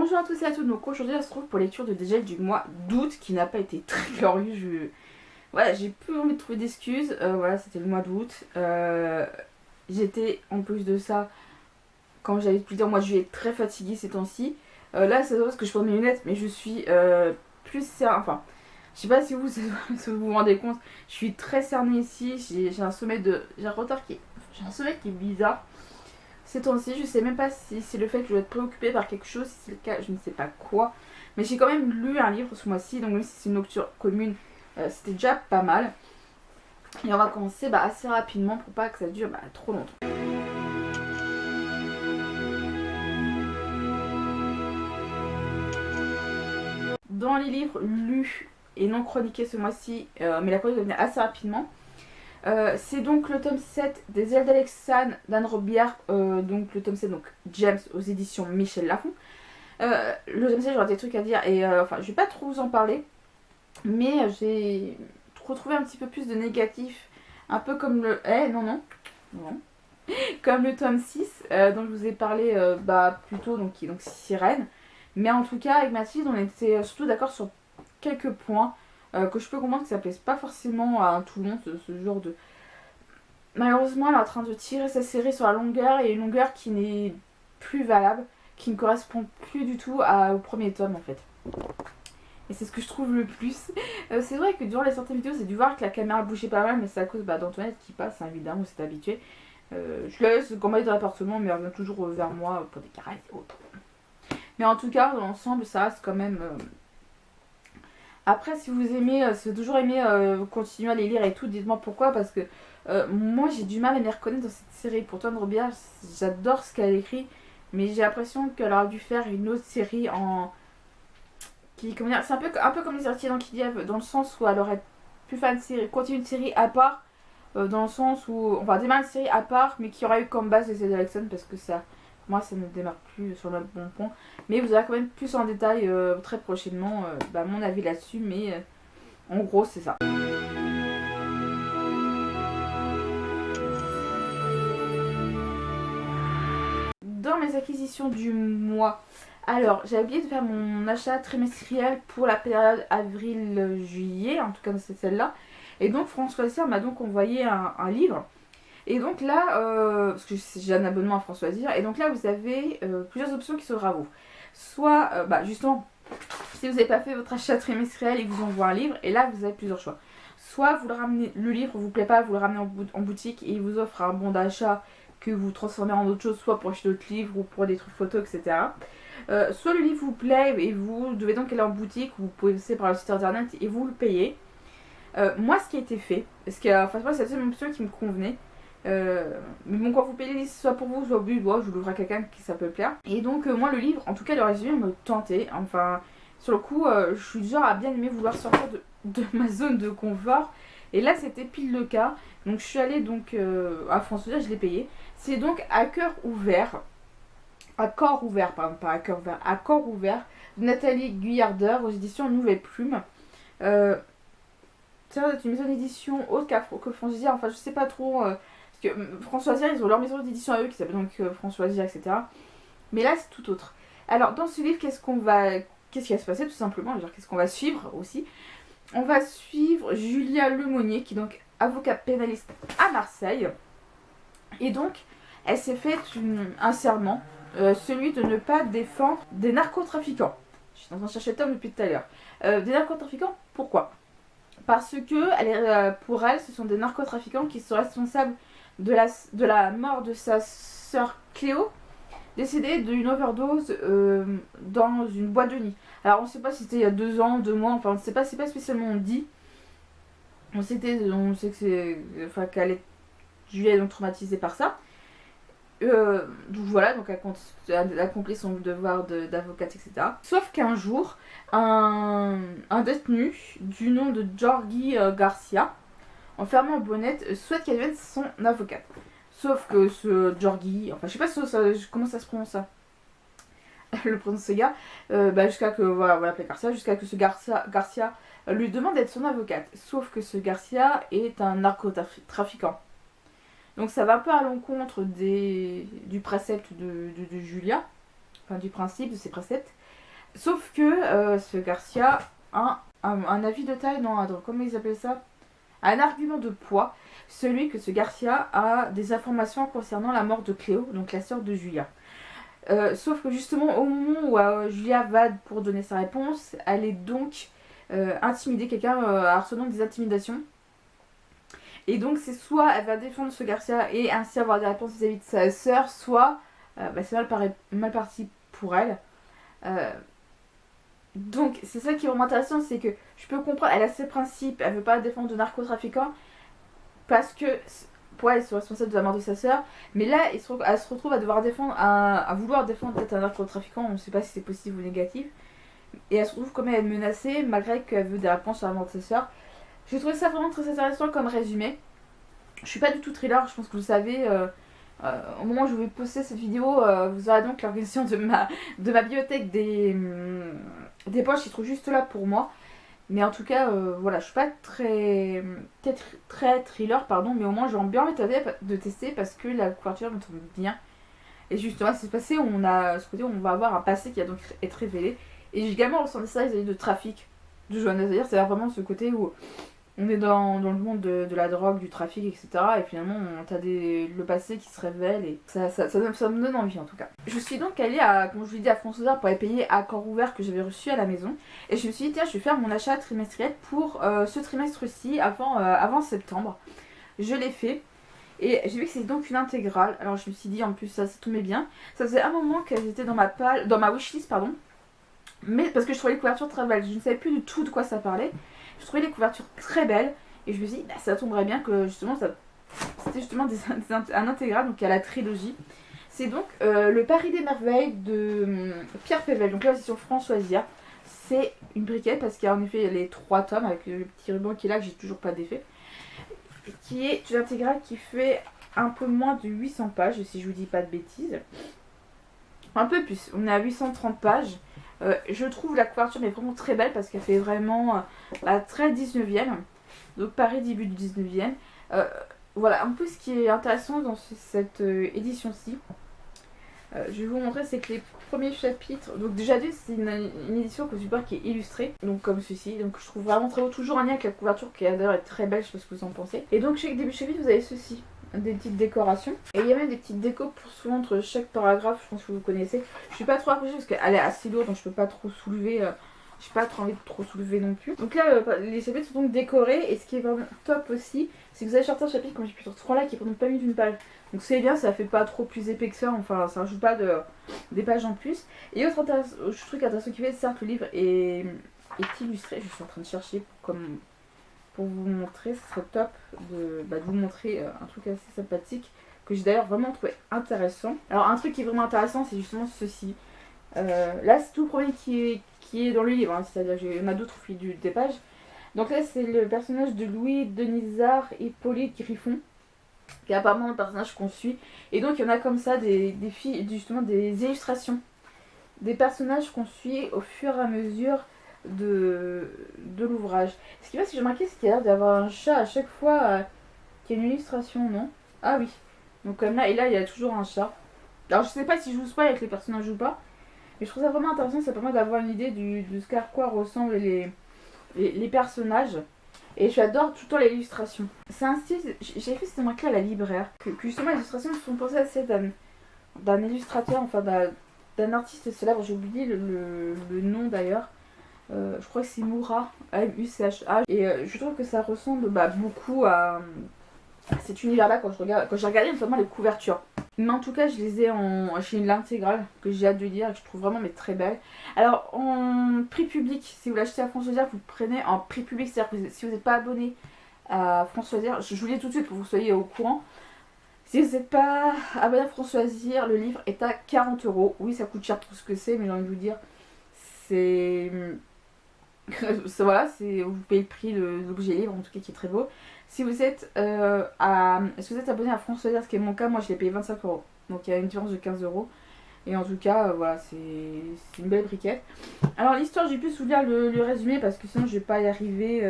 Bonjour à tous et à toutes, donc aujourd'hui on se retrouve pour lecture de dégel du mois d'août qui n'a pas été très glorieux. Voilà, j'ai plus envie de trouver d'excuses, voilà c'était le mois d'août. J'étais en plus de ça, quand j'avais plus dire, moi je vais très fatiguée ces temps-ci. Là c'est parce que je porte mes lunettes, mais je suis plus cernée, enfin je sais pas si vous vous rendez compte, je suis très cernée ici, j'ai un sommeil j'ai un retard j'ai un sommeil qui est bizarre. Ces temps-ci, je sais même pas si c'est le fait que je dois être préoccupée par quelque chose, si c'est le cas, je ne sais pas quoi. Mais j'ai quand même lu un livre ce mois-ci, donc même si c'est une lecture commune, c'était déjà pas mal. Et on va commencer assez rapidement pour pas que ça dure trop longtemps. Dans les livres lus et non chroniqués ce mois-ci, mais la chronique va venir assez rapidement. C'est donc le tome 7 des ailes d'Alexandre d'Anne Robillard, donc le tome 7, donc James aux éditions Michel Lafon. Le tome 7, j'aurai des trucs à dire et enfin je vais pas trop vous en parler, mais j'ai retrouvé un petit peu plus de négatif, un peu comme le... non. Comme le tome 6 dont je vous ai parlé plus tôt, donc qui est donc Sirène. Mais en tout cas avec Mathilde on était surtout d'accord sur quelques points. Que je peux comprendre que ça plaise pas forcément à tout le monde, ce genre de... Malheureusement, elle est en train de tirer sa série sur la longueur, et une longueur qui n'est plus valable, qui ne correspond plus du tout au premier tome en fait. Et c'est ce que je trouve le plus. C'est vrai que durant les sorties vidéo, j'ai dû voir que la caméra bougeait pas mal, mais c'est à cause d'Antoinette qui passe, hein, évidemment, c'est habitué. Je la laisse quand même dans l'appartement, mais elle revient toujours vers moi pour des caresses et autres. Mais en tout cas, dans l'ensemble, ça reste quand même... Après, si vous aimez, si vous avez toujours aimé continuer à les lire et tout, dites-moi pourquoi, parce que moi j'ai du mal à m'y reconnaître dans cette série. Pourtant, Anne Robillard, j'adore ce qu'elle écrit, mais j'ai l'impression qu'elle aurait dû faire une autre série en... comment dire, c'est un peu comme les héritiers d'Anne, dans le sens où elle aurait pu faire une série, continuer une série à part, dans le sens où... Enfin, démarrer une série à part, mais qui aurait eu comme base les ailes d'Alexandre, parce que ça... Moi, ça ne démarre plus sur le bon point. Mais vous aurez quand même plus en détail très prochainement mon avis là-dessus. Mais en gros, c'est ça. Dans mes acquisitions du mois, alors j'avais oublié de faire mon achat trimestriel pour la période avril-juillet. En tout cas, c'est celle-là. Et donc, François Cyr m'a donc envoyé un livre. Et donc là, parce que j'ai un abonnement à François Cyr, et donc là vous avez plusieurs options qui s'offrent à vous. Soit, justement, si vous n'avez pas fait votre achat trimestriel, il vous envoie un livre, et là vous avez plusieurs choix. Soit vous le ramenez, le livre vous plaît pas, vous le ramenez en boutique et il vous offre un bon d'achat que vous transformez en autre chose, soit pour acheter d'autres livres ou pour des trucs photos, etc. Soit le livre vous plaît et vous devez donc aller en boutique, ou vous pouvez passer par le site internet et vous le payez. Moi, ce qui a été fait, parce que c'est la deuxième option qui me convenait. Mais bon, quand vous payez, soit pour vous, soit au but, je l'ouvre à quelqu'un qui ça peut plaire. Et donc, moi, le livre, en tout cas, le résumé me tentait. Enfin, sur le coup, je suis du genre à bien aimer vouloir sortir de ma zone de confort. Et là, c'était pile le cas. Donc, je suis allée à François, je l'ai payé. C'est donc À cœur ouvert. À corps ouvert, pardon, pas à cœur ouvert. À corps ouvert, de Nathalie Guyardeur, aux éditions Nouvelle Plume. C'est une maison d'édition autre que François, enfin, je sais pas trop. Parce que François Cyr, ils ont leur maison d'édition à eux qui s'appelle donc François Cyr, etc. Mais là, c'est tout autre. Alors, dans ce livre, qu'est-ce qui va se passer tout simplement? Qu'est-ce qu'on va suivre aussi? On va suivre Julia Lemonnier, qui est donc avocate pénaliste à Marseille. Et donc, elle s'est fait un serment, celui de ne pas défendre des narcotrafiquants. Je suis en train de chercher le terme depuis tout à l'heure. Des narcotrafiquants, pourquoi? Parce que pour elle, ce sont des narcotrafiquants qui sont responsables de la mort de sa sœur Cléo, décédée d'une overdose dans une boîte de nuit. Alors on ne sait pas si c'était il y a 2 ans, 2 mois, enfin on ne sait pas, c'est pas spécialement dit. On sait que c'est... Enfin qu'elle est... Julia est donc traumatisée par ça. Donc voilà, donc elle accomplit son devoir d'avocate, etc. Sauf qu'un jour, un détenu du nom de Jorgi Garcia, enfermé en bonnette, souhaite qu'elle devienne son avocate. Sauf que ce Jorgi, enfin je sais pas comment ça se prononce ça, le prononce ce gars, jusqu'à que, voilà, on va l'appeler Garcia, jusqu'à que ce Garcia lui demande d'être son avocate. Sauf que ce Garcia est un narcotrafiquant. Donc ça va un peu à l'encontre du précepte de Julia. du principe, de ses préceptes. Sauf que ce Garcia a un avis de taille, non, comment ils appellent ça? Un argument de poids, celui que ce Garcia a des informations concernant la mort de Cléo, donc la sœur de Julia. Sauf que justement au moment où Julia va pour donner sa réponse, elle est donc intimider quelqu'un harcelant des intimidations. Et donc c'est soit elle va défendre ce Garcia et ainsi avoir des réponses vis-à-vis de sa sœur, soit c'est mal parti pour elle. Donc c'est ça qui est vraiment intéressant, c'est que je peux comprendre, elle a ses principes, elle veut pas défendre de narcotrafiquants parce que pour elle, elle est responsable de la mort de sa sœur, mais là elle se retrouve à devoir défendre, à vouloir défendre peut-être un narcotrafiquant, on ne sait pas si c'est positif ou négatif. Et elle se retrouve comme elle est menacée malgré qu'elle veut des réponses sur la mort de sa sœur. J'ai trouvé ça vraiment très intéressant comme résumé. Je suis pas du tout thriller, je pense que vous le savez. Au moment où je vais poster cette vidéo, vous aurez donc l'organisation de ma bibliothèque des poches qui se trouve juste là pour moi. Mais en tout cas, voilà, je suis pas très thriller, pardon, mais au moins j'ai bien envie de tester parce que la couverture me tombe bien. Et justement, c'est passé où on a ce côté où on va avoir un passé qui va donc être révélé. Et j'ai également ressenti ça vis-à-vis de trafic de Johanna Zaïre, c'est vraiment ce côté où on est dans le monde de la drogue, du trafic, etc. Et finalement, t'as le passé qui se révèle et ça me donne envie en tout cas. Je suis donc allée comme je vous l'ai dit, à France-Ozar pour aller payer à corps ouvert que j'avais reçu à la maison. Et je me suis dit, tiens, je vais faire mon achat trimestriel pour ce trimestre-ci, avant septembre. Je l'ai fait. Et j'ai vu que c'était donc une intégrale. Alors je me suis dit, en plus, ça tombait bien. Ça faisait un moment qu'elles étaient dans ma wishlist, pardon. Mais parce que je trouvais les couvertures très belles. Je ne savais plus du tout de quoi ça parlait. Je trouvais les couvertures très belles. Et je me suis dit, ça tomberait bien que justement, c'était justement un intégral, donc à la trilogie. C'est donc le Paris des merveilles de Pierre Pével. Donc là, c'est sur Françoisia. C'est une briquette parce qu'il y a en effet les 3 tomes avec le petit ruban qui est là, que j'ai toujours pas défait. Qui est une intégrale qui fait un peu moins de 800 pages, si je vous dis pas de bêtises. Un peu plus, on est à 830 pages. Je trouve la couverture mais vraiment très belle parce qu'elle fait vraiment très 19e. Donc Paris début du 19e. Voilà, un peu ce qui est intéressant dans cette édition-ci. Je vais vous montrer, c'est que les premiers chapitres, donc déjà c'est une édition que support qui est illustrée, donc comme ceci, donc je trouve vraiment très beau, toujours un lien avec la couverture qui d'ailleurs est très belle, je sais pas ce que vous en pensez. Et donc chaque début de chapitre vous avez ceci, des petites décorations, et il y a même des petites décos pour souvent entre chaque paragraphe, je pense que vous connaissez. Je suis pas trop approchée parce qu'elle est assez lourde, donc je peux pas trop soulever. J'ai pas trop envie de trop soulever non plus. Donc là, les chapitres sont donc décorés. Et ce qui est vraiment top aussi, c'est que vous avez certains chapitres, comme j'ai pu sur 3 là, qui prennent pas mis d'une page. Donc c'est bien, ça fait pas trop plus épais que ça. Enfin, ça rajoute pas des pages en plus. Et autre truc intéressant qui fait, certes, le livre est illustré. Je suis en train de chercher pour vous montrer. Ce serait top de vous montrer un truc assez sympathique que j'ai d'ailleurs vraiment trouvé intéressant. Alors, un truc qui est vraiment intéressant, c'est justement ceci. Là, c'est tout le premier qui est dans le livre, hein, c'est-à-dire qu'il y en a d'autres au fil des pages. Donc là, c'est le personnage de Louis Denisard Hippolyte Griffon, qui est apparemment le personnage qu'on suit. Et donc, il y en a comme ça justement des illustrations, des personnages qu'on suit au fur et à mesure de l'ouvrage. Ce qui va, si j'ai remarqué, c'est qu'il y a l'air d'avoir un chat à chaque fois qui a une illustration, non? Ah oui. Donc comme là, et là, il y a toujours un chat. Alors, je sais pas si je vous spoil avec les personnages ou pas. Mais je trouve ça vraiment intéressant, ça permet d'avoir une idée de ce qu'à quoi ressemblent les personnages. Et j'adore tout le temps l'illustration. C'est un style, j'ai fait cette remarque-là à la libraire, que justement les illustrations sont pensées assez d'un illustrateur, enfin d'un artiste célèbre, j'ai oublié le nom d'ailleurs. Je crois que c'est Moura, M-U-C-H-A. Et je trouve que ça ressemble beaucoup à cet univers-là quand j'ai regardé notamment les couvertures. Mais en tout cas, je les ai j'ai l'intégrale que j'ai hâte de lire et que je trouve vraiment très belle. Alors, en prix public, si vous l'achetez à France Ozar, vous le prenez en prix public. C'est-à-dire que si vous n'êtes pas abonné à France Ozar, je vous le dis tout de suite pour que vous soyez au courant. Si vous n'êtes pas abonné à France Ozar, le livre est à 40€. Oui, ça coûte cher pour ce que c'est, mais j'ai envie de vous dire, c'est... voilà, vous payez le prix de l'objet livre, en tout cas qui est très beau. Si vous êtes abonné à France Ozar, ce qui est mon cas, moi je l'ai payé 25€. Donc il y a une différence de 15€. Et en tout cas, voilà, c'est une belle briquette. Alors l'histoire, j'ai pu vous lire le résumé parce que sinon je vais pas y arriver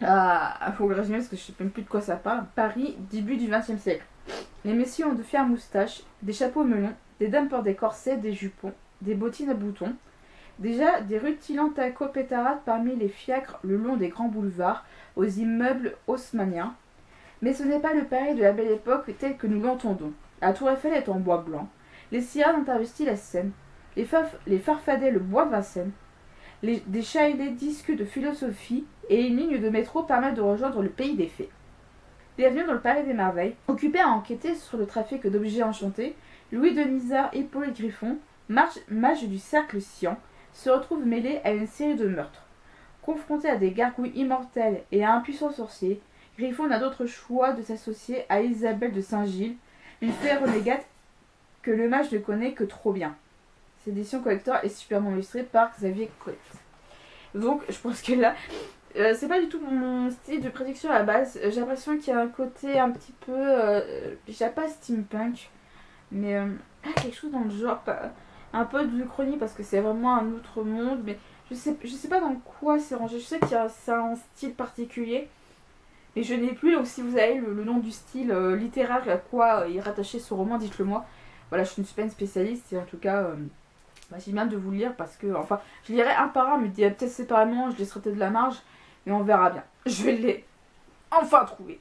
à faut le résumer parce que je sais même plus de quoi ça parle. Paris, début du XXe siècle. Les messieurs ont de fières moustaches, des chapeaux melons, des dames portent des corsets, des jupons, des bottines à boutons. Déjà, des rutilantes tacos pétarades parmi les fiacres le long des grands boulevards, aux immeubles haussmanniens. Mais ce n'est pas le Paris de la belle époque tel que nous l'entendons. La tour Eiffel est en bois blanc. Les sirènes ont investi la Seine. Les farfadets le bois de Vincennes. Des chaînés disques de philosophie et une ligne de métro permettent de rejoindre le pays des fées. Bienvenue dans le Palais des Merveilles. Occupé à enquêter sur le trafic d'objets enchantés, Louis Denisard, Hippolyte Griffon, mage du cercle Sian, se retrouve mêlé à une série de meurtres. Confronté à des gargouilles immortelles et à un puissant sorcier, Griffon n'a d'autre choix de s'associer à Isabelle de Saint-Gilles, une fée renégate que le mage ne connaît que trop bien. Cette édition collector est superbement illustrée par Xavier Colette. Donc je pense que là, c'est pas du tout mon style de prédiction à la base. J'ai l'impression qu'il y a un côté un petit peu, je dirais pas steampunk, mais quelque chose dans le genre, un peu de chronie parce que c'est vraiment un autre monde, mais je sais pas dans quoi c'est rangé. Je sais qu'il y a un style particulier, mais je n'ai plus. Donc si vous avez le nom du style littéraire à quoi il est rattaché ce roman, dites-le moi. Voilà, je ne suis pas une spécialiste et en tout cas, j'ai bien de vous le lire parce que, enfin, je lirai un par un, mais peut-être séparément, je laisserai peut-être de la marge, mais on verra bien. Je l'ai enfin trouvé.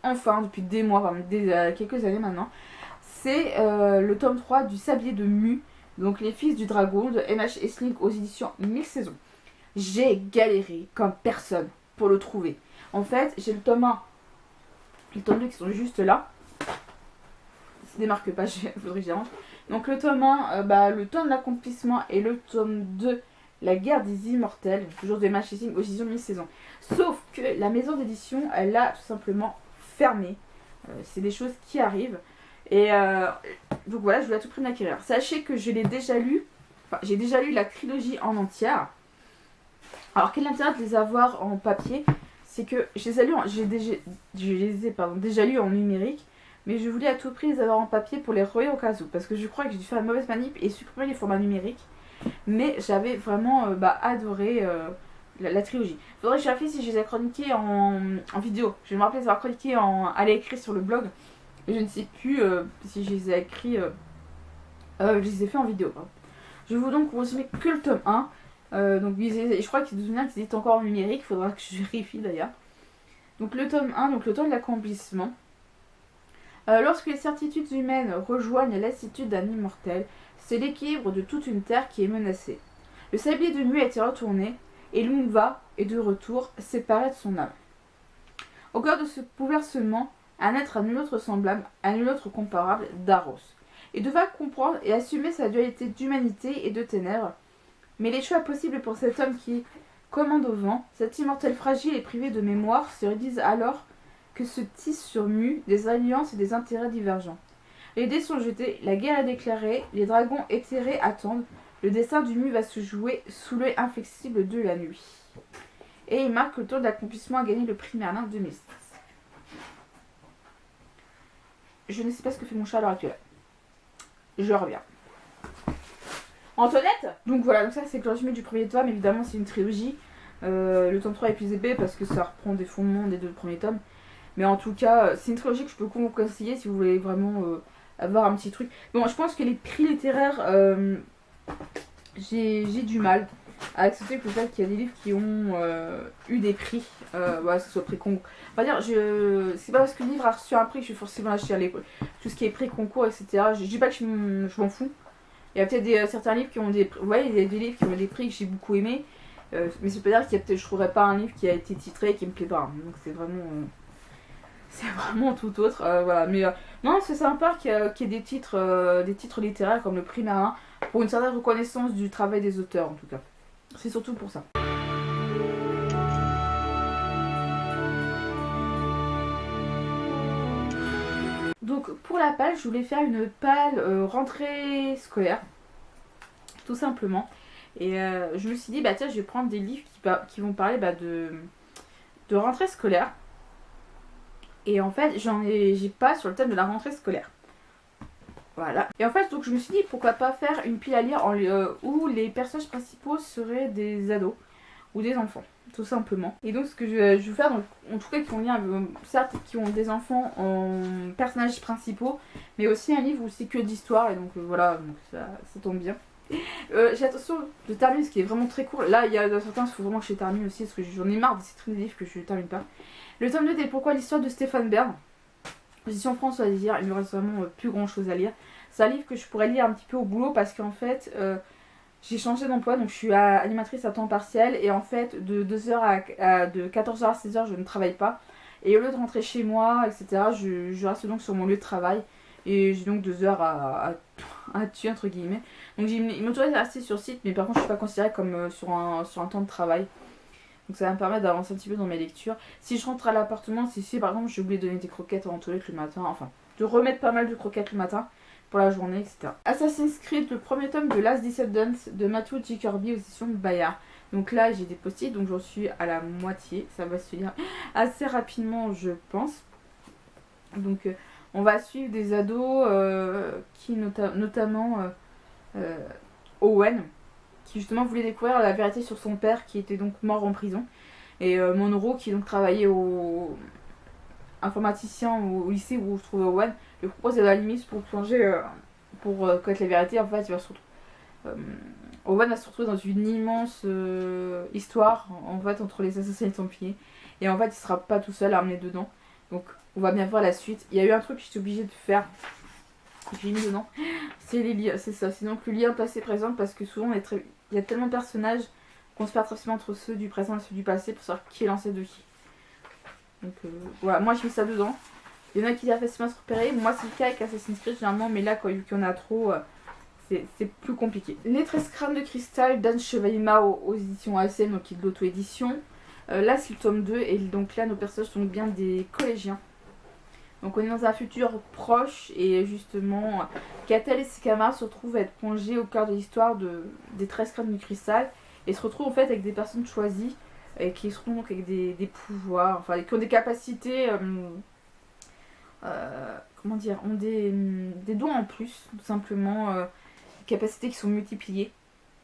Enfin, depuis des mois, enfin, quelques années maintenant. C'est le tome 3 du Sablier de Mu, donc Les Fils du Dragon de M.H. Esling aux éditions 1000 saisons. J'ai galéré comme personne pour le trouver. En fait, j'ai le tome 1 et le tome 2 qui sont juste là. Ça démarque pas, faudrait que j'y range. Donc le tome 1, le tome de l'accomplissement et le tome 2, La guerre des immortels, toujours de M.H. Esling aux éditions 1000 saisons. Sauf que la maison d'édition, elle a tout simplement fermé. C'est des choses qui arrivent. Et donc voilà, je voulais à tout prix l'acquérir. Sachez que je l'ai déjà lu, j'ai déjà lu la trilogie en entière. Alors quel est l'intérêt de les avoir en papier? C'est que je les ai déjà lus en numérique, mais je voulais à tout prix les avoir en papier pour les relier au cas où. Parce que je crois que j'ai dû faire une mauvaise manip et supprimer les formats numériques. Mais j'avais vraiment adoré la trilogie. Faudrait que je vérifie si je les ai chroniqués en vidéo. Je vais me rappeler de les avoir chroniqués à l'écrit sur le blog. Et je ne sais plus si je les ai écrits. Je les ai fait en vidéo. Je vais vous donc résumer que le tome 1. Donc je crois qu'ils étaient encore en numérique. Il faudra que je vérifie d'ailleurs. Donc le tome 1, donc le tome de l'accomplissement. Lorsque les certitudes humaines rejoignent la lassitude d'un immortel, c'est l'équilibre de toute une terre qui est menacée. Le sablier de Mu a été retourné, et Lumva est de retour, séparé de son âme. Au cœur de ce bouleversement, un être à nul autre semblable, à nul autre comparable, Daros. Il devra comprendre et assumer sa dualité d'humanité et de ténèbres. Mais les choix possibles pour cet homme qui commande au vent, cet immortel fragile et privé de mémoire, se réduisent alors que se tissent sur Mu des alliances et des intérêts divergents. Les dés sont jetés, la guerre est déclarée, les dragons éthérés attendent, le destin du Mu va se jouer sous l'œil inflexible de la nuit. Et il marque le tour de l'accomplissement à gagner le prix Merlin 2006. Je ne sais pas ce que fait mon chat à l'heure actuelle. Je reviens. Antoinette. Donc voilà, donc ça c'est le résumé du premier tome. Évidemment c'est une trilogie. Le tome 3 est plus épais parce que ça reprend des fondements des deux premiers tomes. Mais en tout cas, c'est une trilogie que je peux vous conseiller si vous voulez vraiment avoir un petit truc. Bon, je pense que les prix littéraires, j'ai du mal à accepter le fait qu'il y a des livres qui ont eu des prix, que ce soit prix concours. On va dire, c'est pas parce que le livre a reçu un prix que je vais forcément l'acheter à l'école. Tout ce qui est prix concours, etc. Je dis pas que je m'en fous. Il y a peut-être certains livres qui ont des prix. Ouais, il y a des livres qui ont des prix que j'ai beaucoup aimé. Mais ça peut dire qu'il y a peut-être, je trouverais pas un livre qui a été titré et qui me plaît pas. Donc c'est vraiment tout autre. Voilà. Mais non, c'est sympa qu'il y ait des titres littéraires comme le prix Merlin pour une certaine reconnaissance du travail des auteurs en tout cas. C'est surtout pour ça. Donc pour la palle, je voulais faire une palle rentrée scolaire, tout simplement. Et je me suis dit, tiens, je vais prendre des livres qui vont parler de rentrée scolaire. Et en fait, j'ai pas sur le thème de la rentrée scolaire. Voilà. Et en fait, donc je me suis dit, pourquoi pas faire une pile à lire où les personnages principaux seraient des ados. ou des enfants, tout simplement. Et donc ce que je vais faire, donc, en tout cas qui ont lien, certes qui ont des enfants en personnages principaux, mais aussi un livre où c'est que d'histoire, et donc voilà, donc ça tombe bien. J'ai l'intention de terminer ce qui est vraiment très court. Là, il y a certains, il faut vraiment que je termine aussi, parce que j'en ai marre de ces trucs de livres que je ne termine pas. Le tome 2 des Pourquoi l'histoire de Stéphane Bern, position François Lisière, il me reste vraiment plus grand chose à lire. C'est un livre que je pourrais lire un petit peu au boulot, parce qu'en fait, j'ai changé d'emploi, donc je suis animatrice à temps partiel, et en fait, de 14h à 16h, je ne travaille pas. Et au lieu de rentrer chez moi, etc., je reste donc sur mon lieu de travail. Et j'ai donc 2 heures à tuer, entre guillemets. Donc il m'autorise à rester sur site, mais par contre je ne suis pas considérée comme sur un temps de travail. Donc ça va me permettre d'avancer un petit peu dans mes lectures. Si je rentre à l'appartement, si par exemple j'ai oublié de donner des croquettes en toilette le matin, enfin de remettre pas mal de croquettes le matin pour la journée, etc. Assassin's Creed, le premier tome de Last Descendants de Matthew J. Kirby aux éditions Bayard. Donc là j'ai des post-it, donc j'en suis à la moitié. Ça va se lire assez rapidement je pense. Donc on va suivre des ados qui notamment Owen, qui justement voulait découvrir la vérité sur son père qui était donc mort en prison. Et Monroe qui donc travaillait au informaticien au lycée où se trouvait Owen, lui propose d'aller à la limite pour plonger, pour connaître la vérité. En fait, il va se retrouver, Owen va se retrouver dans une immense histoire en fait entre les assassins et les templiers. Et en fait, il sera pas tout seul à emmener dedans. Donc, on va bien voir la suite. Il y a eu un truc que j'étais obligée de faire. J'ai mis dedans. C'est les liens, c'est ça. C'est donc le lien passé-présent parce que souvent il y a tellement de personnages qu'on se perd très facilement entre ceux du présent et ceux du passé pour savoir qui est l'ancêtre de qui. Donc voilà, moi j'ai mis ça dedans. Il y en a qui arrivent facilement à se repérer. Moi c'est le cas avec Assassin's Creed généralement, mais là quand vu qu'il y en a trop, c'est plus compliqué. Les 13 crânes de cristal d'Anne Chevalier-Mao aux éditions ASM, donc qui est de l'auto-édition. Là c'est le tome 2 et donc là nos personnages sont bien des collégiens. Donc on est dans un futur proche et justement Catel et ses camarades se retrouvent à être plongés au cœur de l'histoire des 13 crânes du cristal et se retrouvent en fait avec des personnes choisies et qui se retrouvent donc avec des pouvoirs, enfin qui ont des capacités, comment dire, ont des dons en plus, tout simplement, des capacités qui sont multipliées,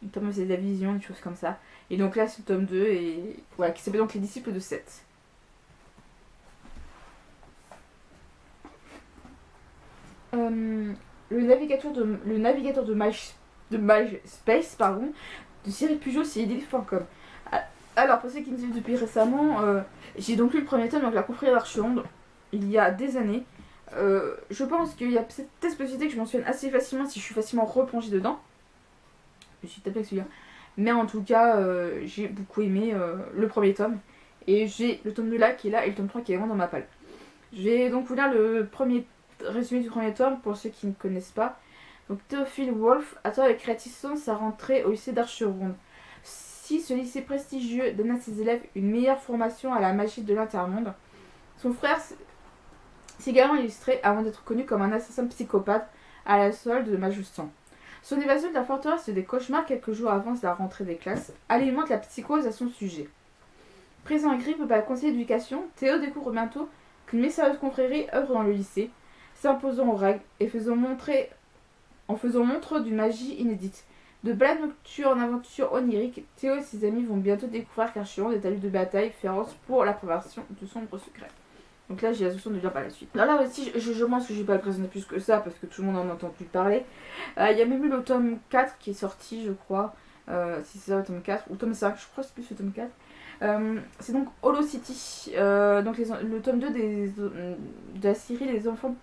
notamment c'est de la vision, des choses comme ça. Et donc là c'est le tome 2 et voilà, qui s'appelle donc Les disciples de Seth. Le navigateur de MySpace, pardon, de Cyril Pujol, c'est idylif.com. Alors, pour ceux qui me suivent depuis récemment, j'ai donc lu le premier tome, donc La confrérie d'Archeronde, il y a des années. Je pense qu'il y a cette possibilité que je m'en souvienne assez facilement si je suis facilement replongée dedans. Je suis tapée avec celui-là. Mais en tout cas, j'ai beaucoup aimé le premier tome. Et j'ai le tome 2 là qui est là et le tome 3 qui est vraiment dans ma palle. Je vais donc vous lire le résumé du premier tome pour ceux qui ne connaissent pas. Donc Théophile Wolff attend avec réticence sa rentrée au lycée d'Archeronde. Si ce lycée prestigieux donne à ses élèves une meilleure formation à la magie de l'intermonde, son frère s'est également illustré avant d'être connu comme un assassin psychopathe à la solde de Majustan. Son évasion de la forteresse et des cauchemars quelques jours avant la rentrée des classes alimente la psychose à son sujet. Présent à grippe par le conseiller d'éducation, Théo découvre bientôt qu'une mystérieuse confrérie œuvre dans le lycée, s'imposant aux règles et en faisant montre d'une magie inédite. De balades nocturnes en aventures oniriques, Théo et ses amis vont bientôt découvrir qu'Archeronde est à lieu de bataille féroce pour la prévention de sombres secrets. Donc là j'ai l'intention de lire par la suite. Alors là aussi je pense que je vais pas le présenter plus que ça parce que tout le monde en a entendu parler. Il y a même eu le tome 4 qui est sorti je crois. Si c'est ça le tome 4 ou tome 5, je crois que c'est plus le tome 4. C'est donc Hollow City, donc le tome 2 de la série Les enfants.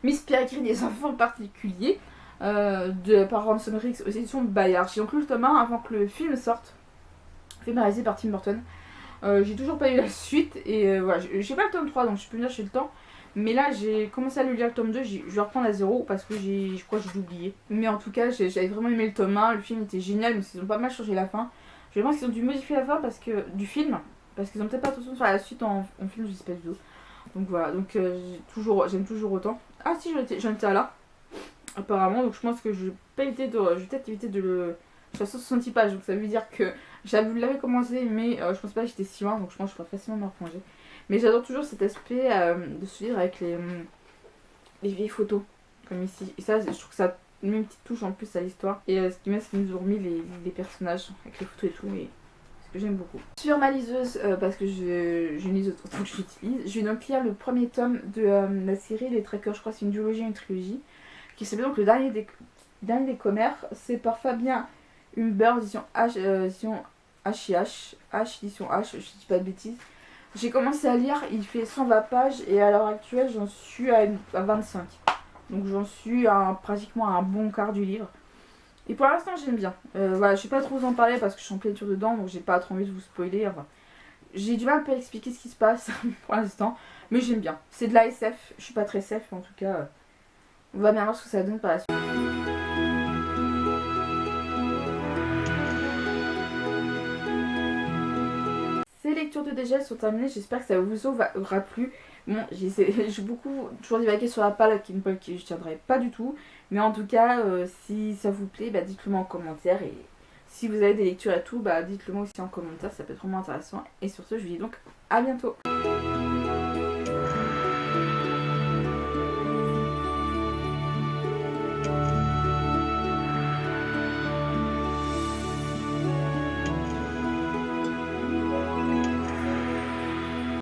Miss Peregrine des enfants particuliers par Ransom Riggs aux éditions Bayard. J'ai donc lu le tome 1 avant que le film sorte. Film réalisé par Tim Burton. J'ai toujours pas eu la suite et voilà, j'ai pas le tome 3 donc je peux venir chez le temps. Mais là j'ai commencé à le lire le tome 2, je vais reprendre à zéro parce que je crois que j'ai oublié. Mais en tout cas j'avais vraiment aimé le tome 1, le film était génial mais ils ont pas mal changé la fin. Je pense qu'ils ont dû modifier la fin du film, parce qu'ils ont peut-être pas attention sur la suite en film, je sais pas du tout. Donc voilà, donc j'aime toujours autant. Ah si, j'en étais à là, apparemment, donc je pense que je vais peut-être éviter de le... Je suis à 166 pages, donc ça veut dire que l'avais commencé, mais je pense pas que j'étais si loin, donc je pense que je pourrais facilement me replonger. Mais j'adore toujours cet aspect de se lire avec les vieilles photos, comme ici. Et ça, je trouve que ça met une petite touche en plus à l'histoire. Et ce qui nous ont remis les personnages avec les photos et tout, et parce que j'aime beaucoup. Sur ma liseuse, parce que j'ai une liseuse auto que j'utilise, je vais donc lire le premier tome de la série Les Trackers, je crois que c'est une duologie et une trilogie, qui s'appelle donc Le Dernier des Commères. C'est par Fabien Humbert, édition édition édition H, je dis pas de bêtises. J'ai commencé à lire, il fait 120 pages et à l'heure actuelle j'en suis à 25. Donc j'en suis pratiquement à un bon quart du livre. Et pour l'instant j'aime bien. Voilà, je vais pas trop vous en parler parce que je suis en pleine lecture dedans, donc j'ai pas trop envie de vous spoiler. Enfin, j'ai du mal un peu à expliquer ce qui se passe pour l'instant, mais j'aime bien. C'est de la SF, je suis pas très SF, mais en tout cas, on va bien voir ce que ça donne par la suite. Ces lectures de dégel sont terminées, j'espère que ça vous aura plu. Bon, j'ai beaucoup toujours divagué sur la pâle qui je tiendrai pas du tout. Mais en tout cas, si ça vous plaît, bah, dites-le moi en commentaire. Et si vous avez des lectures et tout, bah, dites-le moi aussi en commentaire, ça peut être vraiment intéressant. Et sur ce, je vous dis donc à bientôt.